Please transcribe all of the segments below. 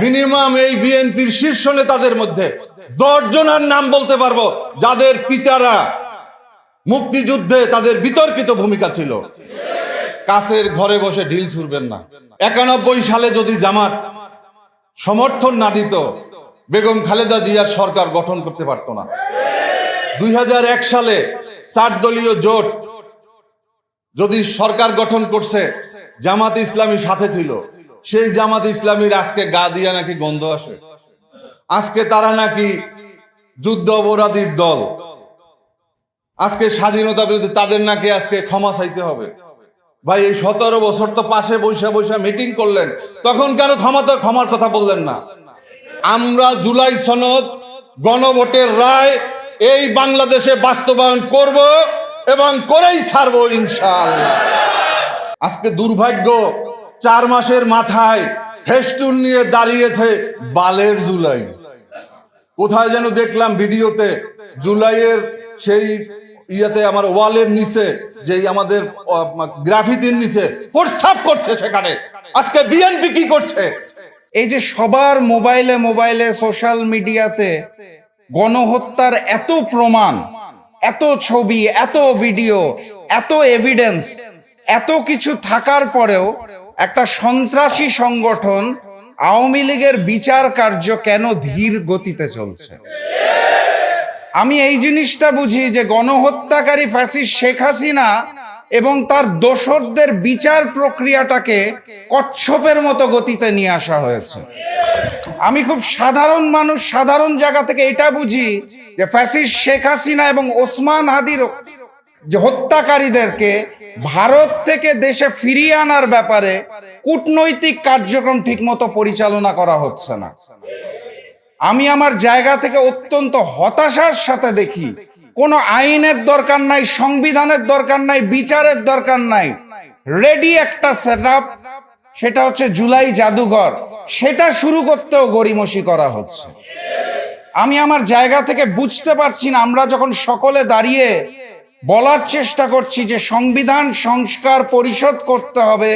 Minimum এই বিএনপির শীর্ষ নেতাদের মধ্যে 10 জনের নাম বলতে পারবো যাদের পিতারা মুক্তিযুদ্ধে তাদের বিতর্কিত ভূমিকা ছিল। কাছের ঘরে বসে ঢিল ছুড়বেন না। 91 সালে যদি জামাত সমর্থন না দিত, বেগম খালেদা জিয়ার সরকার গঠন করতে পারত না। 2001 সালে 4 দলীয় জোট যদি সরকার গঠন করছে, জামাত ইসলামী সাথে ছিল, সেই জামাত ইসলামীর আজকে গা দিয়া নাকি গন্ধ আসে। আজকে তারা নাকি যুদ্ধ অপরাধীর দল। আজকে স্বাধীনতা বিরোধী, তাদের নাকি আজকে ক্ষমা চাইতে হবে। ভাই, এই 17 বছর তো পাশে বৈশা বৈশা মিটিং করলেন, তখন কেন ক্ষমার কথা বললেন না? আমরা জুলাই সনদ গণভোটের রায় এই বাংলাদেশে বাস্তবায়ন করব এবং করেই ছাড়বো ইনশাআল্লাহ। আজকে দুর্ভাগ্য, 4 মাসের মাথায় ফেস্টুন নিয়ে দাঁড়িয়েছে বালের জুলাই। কোথায় যেন দেখলাম ভিডিওতে, জুলাইয়ের সেই ইয়াতে আমার ওয়ালের নিচে, যেই আমাদের গ্রাফিতির নিচে প্রস্রাব করছে, সেখানে আজকে বিএনপি কি করছে? এই যে সবার মোবাইলে সোশ্যাল মিডিয়াতে গণহত্যার এত প্রমাণ, এত ছবি, এত ভিডিও, এত এভিডেন্স, এত কিছু থাকার পরেও একটা সন্ত্রাসী সংগঠন আওয়ামী লীগের বিচার কার্য কেন ধীর গতিতে চলছে? আমি এই জিনিসটা বুঝি যে গণহত্যাকারী ফ্যাসিস্ট শেখ হাসিনা এবং তার দোসরদের বিচার প্রক্রিয়াটাকে কচ্ছপের মতো গতিতে নিয়ে আসা হয়েছে। আমি খুব সাধারণ মানুষ, সাধারণ জায়গা থেকে এটা বুঝি যে ফ্যাসিস্ট শেখ হাসিনা এবং ওসমান হাদির যে হত্যাকারীদেরকে ভারত থেকে দেশে ফিরিয়ে আনার ব্যাপারে কূটনৈতিক কার্যক্রম ঠিকমতো পরিচালনা করা হচ্ছে না। আমি আমার জায়গা থেকে অত্যন্ত হতাশার সাথে দেখি, কোনো আইনের দরকার নাই, সংবিধানের দরকার নাই, বিচারের দরকার নাই, রেডি একটা সেটআপ, সেটা হচ্ছে জুলাই জাদুঘর, সেটা শুরু করতেও গড়িমসি করা হচ্ছে। আমি আমার জায়গা থেকে বুঝতে পারছি না, আমরা যখন সকলে দাঁড়িয়ে বলার চেষ্টা করছি যে সংবিধান সংস্কার পরিষদ করতে হবে,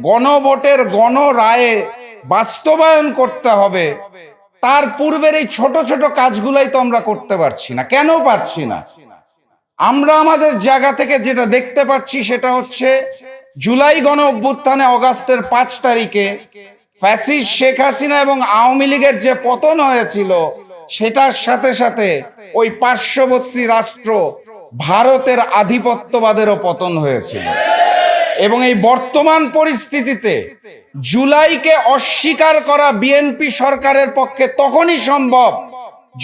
গণভোটের গণরায়ে বাস্তবায়ন করতে হবে, তার পূর্বের এই ছোট ছোট কাজগুলাই তো আমরা করতে পারছি না। কেন পারছি না? আমরা আমাদের জায়গা থেকে যেটা দেখতে পাচ্ছি সেটা হচ্ছে জুলাই গণ অভ্যুত্থানে অগাস্টের 5 তারিখে ফ্যাসিস্ট শেখ হাসিনা এবং আওয়ামী লীগের যে পতন হয়েছিল, সেটার সাথে সাথে ওই পার্শ্ববর্তী রাষ্ট্র ভারতের আধিপত্যবাদেরও পতন হয়েছিল। এবং এই বর্তমান পরিস্থিতিতে জুলাইকে অস্বীকার করা বিএনপি সরকারের পক্ষে তখনই সম্ভব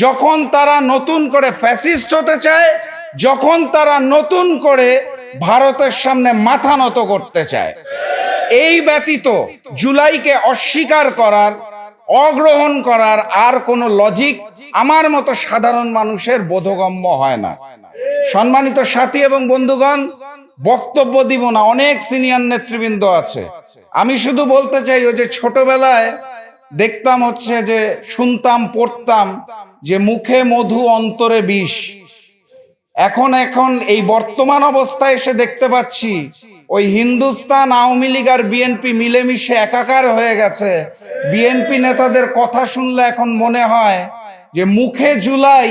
যখন তারা নতুন করে ফ্যাসিস্ট হতে চায়, যখন তারা নতুন করে ভারতের সামনে মাথা নত করতে চায়। এই ব্যতীত জুলাইকে অস্বীকার করার, অগ্রহণ করার আর কোনো লজিক আমার মতো সাধারণ মানুষের বোধগম্য হয় না। সম্মানিত সাথী এবং বন্ধুগণ, বক্তব্য দিব না, অনেক সিনিয়র নেতৃবৃন্দ আছে। আমি শুধু বলতে চাই, ওই যে ছোটবেলায় দেখতাম হচ্ছে যে শুনতাম, পড়তাম যে মুখে মধু অন্তরে বিষ। এখন এই বর্তমান অবস্থায় এসে দেখতে পাচ্ছি ওই হিন্দুস্তান আওয়ামী লীগ আর বিএনপি মিলেমিশে একাকার হয়ে গেছে। বিএনপি নেতাদের কথা শুনলে এখন মনে হয় যে মুখে জুলাই,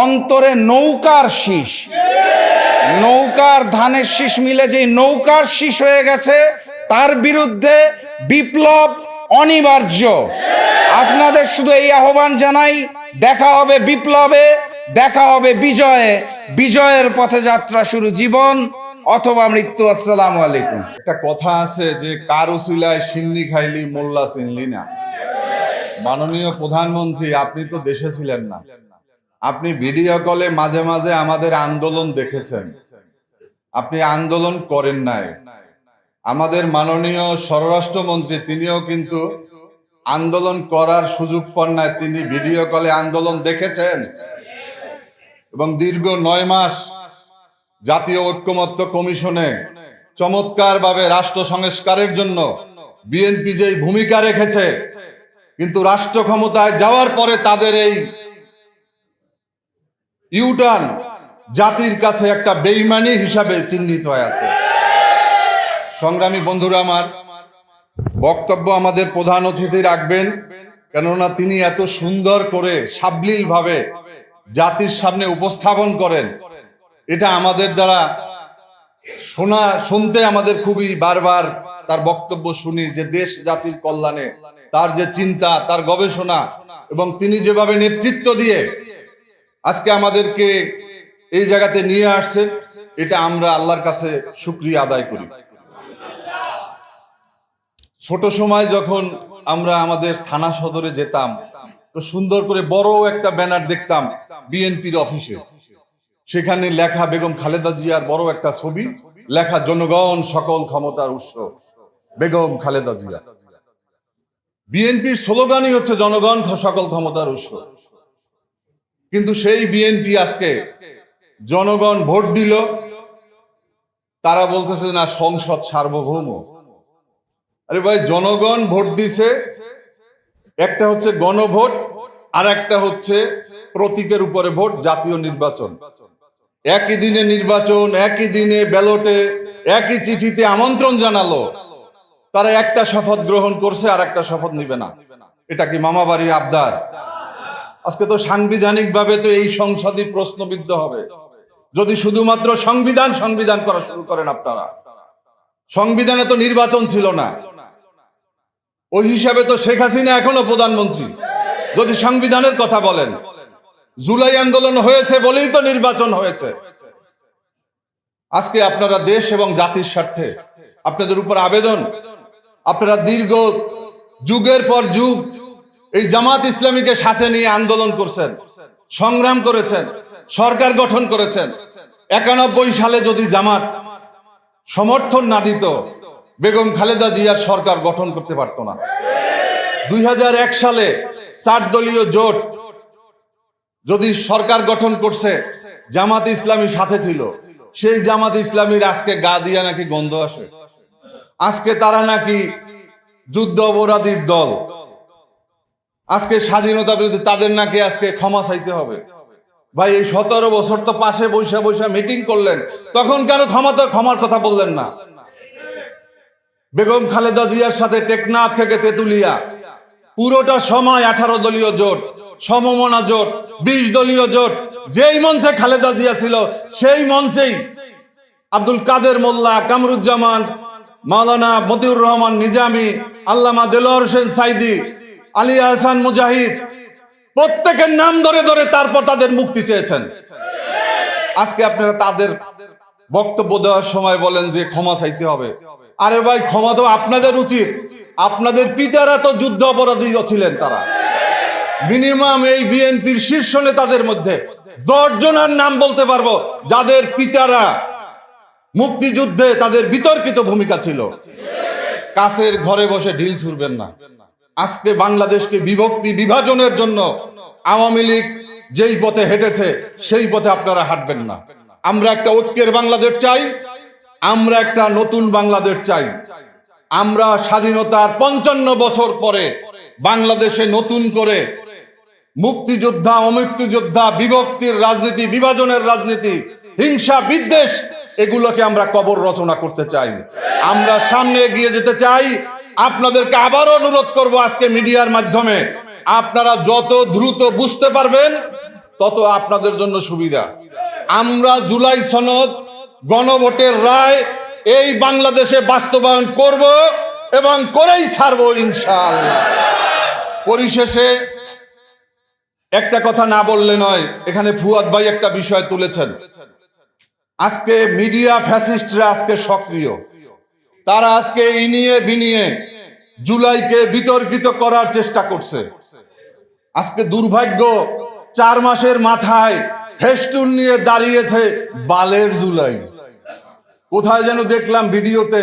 অন্তরে নৌকার শীষ। নৌকার ধানের শীষ মিলে যে নৌকার শীষ হয়ে গেছে, তার বিরুদ্ধে বিপ্লব অনিবার্য। আপনাদের শুধু এই আহ্বান জানাই, দেখা হবে বিপ্লবে, দেখা হবে বিজয়ে। বিজয়ের পথে যাত্রা শুরু, জীবন অথবা মৃত্যু। আসসালামু আলাইকুম। একটা কথা আছে যে কার উসিলায় সিন্নি খাইলি মোল্লা চিনলি না। মাননীয় প্রধানমন্ত্রী, আপনি তো দেশে ছিলেন না, আপনি ভিডিও কলে মাঝে মাঝে আমাদের আন্দোলন দেখেছেন, আপনি আন্দোলন করেন নাই। আমাদের মাননীয় স্বরাষ্ট্রমন্ত্রী, তিনিও কিন্তু আন্দোলন করার সুযোগ পান নাই, তিনি ভিডিও কলে আন্দোলন দেখেছেন। এবং দীর্ঘ 9 মাস জাতীয় ঐক্যমত্য কমিশনে চমৎকারভাবে রাষ্ট্র সংস্কারের জন্য বিএনপি যেই ভূমিকা রেখেছে, কিন্তু রাষ্ট্র ক্ষমতায় যাওয়ার পরে তাদের এই ইউটার্ন জাতির কাছে একটা বেঈমানি হিসাবে চিহ্নিত হয়ে আছে। সংগ্রামী বন্ধুরা আমার, বক্তব্য আমাদের প্রধান অতিথি রাখবেন কেননা তিনি এত সুন্দর করে সাবলীল ভাবে জাতির সামনে উপস্থাপন করেন, এটা আমাদের দ্বারা শুনতে আমাদের খুবই বারবার তার বক্তব্য শুনি যে দেশ জাতির কল্যাণে তার যে চিন্তা, তার গবেষণা এবং তিনি যেভাবে নেতৃত্ব দিয়ে আজকে আমাদেরকে এই জায়গাতে নিয়ে আসছেন, এটা আমরা আল্লাহর কাছে শুকরিয়া আদায় করি। ছোট সময় যখন আমরা আমাদের থানা সদরে যেতাম, তো সুন্দর করে বড় একটা ব্যানার দেখতাম বিএনপির অফিসে, সেখানে লেখা বেগম খালেদা জিয়ার বড় একটা ছবি, লেখা জনগণ সকল ক্ষমতার উৎস বেগম খালেদা জিয়া। বিএনপির স্লোগানই হচ্ছে জনগণ সকল ক্ষমতার উৎস। কিন্তু সেই বিএনপি আজকে জনগণ ভোট দিল, তারা বলতেছে না সংসদ সার্বভৌম। আরে ভাই, জনগণ ভোট দিছে, একটা হচ্ছে গণভোট আর একটা হচ্ছে প্রতীকের উপরে ভোট, জাতীয় নির্বাচন। একই দিনে নির্বাচন, একই দিনে ব্যালটে, একই চিঠিতে আমন্ত্রণ জানালো, তারা একটা শপথ গ্রহণ করছে আর একটা শপথ নিবে না। এটা কি মামা বাড়ির আবদার? আজকে তো সাংবিধানিক ভাবে তো এই সংসদই প্রশ্নবিদ্ধ হবে যদি শুধুমাত্র সংবিধান সংবিধান করা শুরু করেন আপনারা। সংবিধানে তো নির্বাচন ছিল না, ওই হিসাবে তো শেখ হাসিনা এখনো প্রধানমন্ত্রী। যদি সংবিধানের কথা বলেন, জুলাই আন্দোলন হয়েছে বলেই তো নির্বাচন হয়েছে। আজকে আপনারা দেশ এবং জাতির স্বার্থে আপনাদের উপর আবেদন, আপনারা দীর্ঘ যুগের পর যুগ এই জামাত ইসলামীকে সাথে নিয়ে আন্দোলন করছেন, সংগ্রাম করেছেন, সরকার গঠন করেছেন। 91 সালে যদি জামাত সমর্থন না দিত, বেগম খালেদা জিয়ার সরকার গঠন করতে পারত না। 2001 সালে 4 দলীয় জোট যদি সরকার গঠন করছে, জামাত ইসলামী সাথে ছিল, সেই জামাত ইসলামীর আজকে গা দিয়া নাকি গন্ধ আসে। আজকে তারা নাকি যুদ্ধ অপরাধীর দল, আজকে স্বাধীনতা বিরোধী, তাদের নাকি আজকে ক্ষমা চাইতে হবে। ভাই, এই 17 বছর তো পাশে বৈশা বৈশা মিটিং করলেন, তখন কেন ক্ষমার কথা বললেন না? বেগম খালেদা জিয়ার সাথে টেকনাফ থেকে তেতুলিয়া পুরোটা সময় 18 দলীয় জোট, সমমনা জোট, 20 দলীয় জোট, যেই মঞ্চে খালেদা জিয়া ছিল সেই মঞ্চেই আব্দুল কাদের মোল্লা, কামরুজ্জামান, মাওলানা মতিউর রহমান নিজামী, আল্লামা দেলোয়ার হোসেন সাইদি, আলী আহসান মুজাহিদ, প্রত্যেকের নাম ধরে ধরে তারপর তাদের মুক্তি চেয়েছেন। আজকে আপনারা তাদের বক্তব্য দেওয়ার সময় বলেন যে ক্ষমা চাইতে হবে। আরে ভাই, ক্ষমা তো আপনাদের উচিত। আপনাদের পিতারা তো যুদ্ধ অপরাধী ছিলেন, তারা মিনিমাম এই বিএনপির শীর্ষ নেতাদের মধ্যে 10 জনের নাম বলতে পারবো যাদের পিতারা মুক্তিযুদ্ধে তাদের বিতর্কিত ভূমিকা ছিল। কাছের ঘরে বসে ঢিল ছুড়বেন না। আজকে বাংলাদেশকে বিভক্তি বিভাজনের জন্য আওয়ামী লীগ যেই পথে হেঁটেছে সেই পথে আপনারা হাঁটবেন না। আমরা একটা ঐক্যের বাংলাদেশ চাই, আমরা একটা নতুন বাংলাদেশ চাই। আমরা স্বাধীনতার 55 বছর পরে বাংলাদেশে নতুন করে মুক্তিযোদ্ধা, অমুক্তিযোদ্ধা, বিভক্তির রাজনীতি, বিভাজনের রাজনীতি, হিংসা, বিদ্বেষ, এগুলোকে আমরা কবর রচনা করতে চাই। আমরা সামনে এগিয়ে যেতে চাই। আপনাদেরকে আবারও অনুরোধ করব, আজকে মিডিয়ার মাধ্যমে আপনারা যত দ্রুত বুঝতে পারবেন তত আপনাদের জন্য সুবিধা। আমরা জুলাই সনদ, গণভোটের রায় এই বাংলাদেশে বাস্তবায়ন করব এবং করেই ছাড়বো ইনশাআল্লাহ। পরিশেষে একটা কথা না বললে নয়, এখানে ফুয়াদ ভাই একটা বিষয় তুলেছেন। আজকে মিডিয়া ফ্যাসিস্টরা আজকে সক্রিয়, তারা আজকে ইনিয়ে বিনিয়ে জুলাইকে বিতর্কিত করার চেষ্টা করছে। আজকে দুর্ভাগ্য, 4 মাসের মাথায় ফেস্টুন নিয়ে দাঁড়িয়েছে বালের জুলাই। কোথায় যেন দেখলাম ভিডিওতে,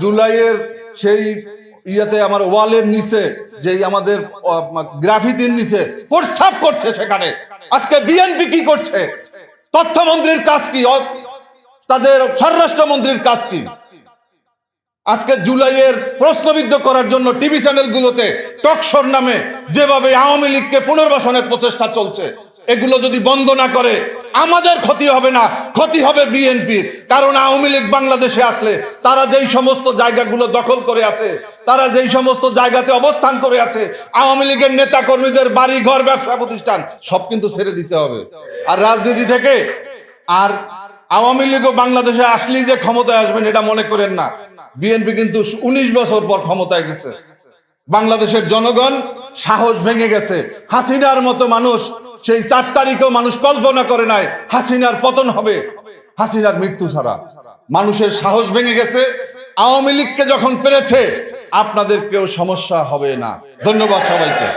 জুলাইয়ের সেই ইয়াতে আমার ওয়ালের নিচে, যেই আমাদের গ্রাফিতির নিচে প্রস্রাব করছে সেখানে। আজকে বিএনপি কি করছে? তথ্যমন্ত্রীর কাজ কি? তাদের স্বরাষ্ট্রমন্ত্রীর কাজ কি? আজকে জুলাইয়ের প্রশ্নবিদ্ধ করার জন্য টিভি চ্যানেলগুলোতে টকশোর নামে যেভাবে আওয়ামী লীগকে পুনর্বাসনের প্রচেষ্টা চলছে, এগুলো যদি বন্ধ না করে আমাদের ক্ষতি হবে না, ক্ষতি হবে বিএনপির। কারণ আওয়ামী লীগ বাংলাদেশে আসলে তারা যেই সমস্ত জায়গাগুলো দখল করে আছে তারা যেই সমস্ত জায়গাতে অবস্থান করে আছে, আওয়ামী লীগের নেতা কর্মীদের বাড়ি ঘর ব্যবসা প্রতিষ্ঠান সব কিন্তু ছেড়ে দিতে হবে। আর রাজনীতি থেকে আর আওয়ামী লীগও বাংলাদেশে আসলেই যে ক্ষমতায় আসবেন এটা মনে করেন না। বিএনপি কিন্তু 19 বছর পর ক্ষমতায় গেছে। বাংলাদেশের জনগণ সাহস ভেঙে গেছে। হাসিনার মতো মানুষ সেই 4 তারিখেও মানুষ কল্পনা করে নাই হাসিনার পতন হবে, হাসিনার মৃত্যু ছাড়া। মানুষের সাহস ভেঙে গেছে। আওয়ামী লীগকে যখন পেরেছে, আপনাদের কেউ সমস্যা হবে না। ধন্যবাদ সবাইকে।